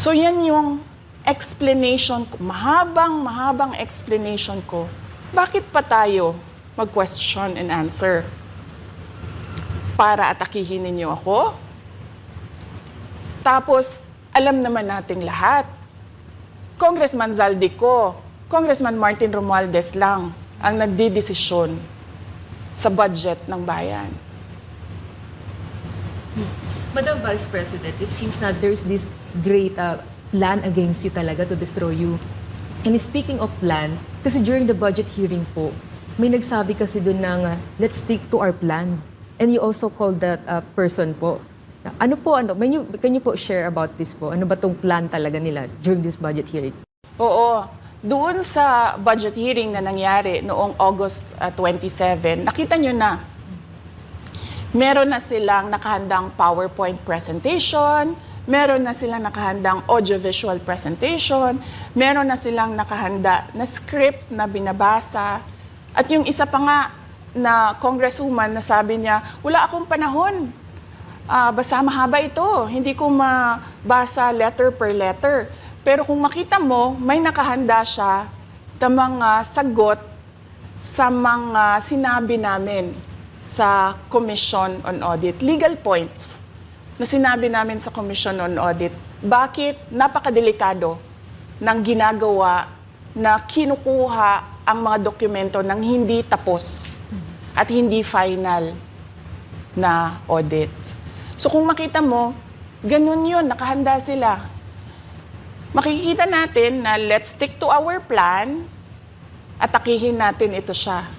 So yan yung explanation ko, mahabang explanation ko. Bakit pa tayo mag-question and answer? Para atakihin ninyo ako? Tapos, alam naman nating lahat. Congressman Zaldico, Congressman Martin Romualdez lang ang nagdidesisyon sa budget ng bayan. Madam Vice President, it seems na there's this great plan against you talaga to destroy you. And speaking of plan, kasi during the budget hearing po, may nagsabi kasi doon ng let's stick to our plan. And you also called that person po. Ano po, can you po share about this po? Ano ba tong plan talaga nila during this budget hearing? Oo. Doon sa budget hearing na nangyari noong August 27, nakita nyo na, meron na silang nakahandang PowerPoint presentation, meron na silang nakahandang audiovisual presentation, meron na silang nakahanda na script na binabasa. At yung isa pa nga na congresswoman na sabi niya, wala akong panahon. Basta mahaba ito. Hindi ko mabasa letter per letter. Pero kung makita mo, may nakahanda siya na mga sagot sa mga sinabi namin sa Commission on Audit. Legal points na sinabi namin sa Commission on Audit. Bakit napakadelikado ng ginagawa na kinukuha ang mga dokumento ng hindi tapos at hindi final na audit. So kung makita mo, ganun yun, nakahanda sila. Makikita natin na let's stick to our plan, atakihin natin ito siya.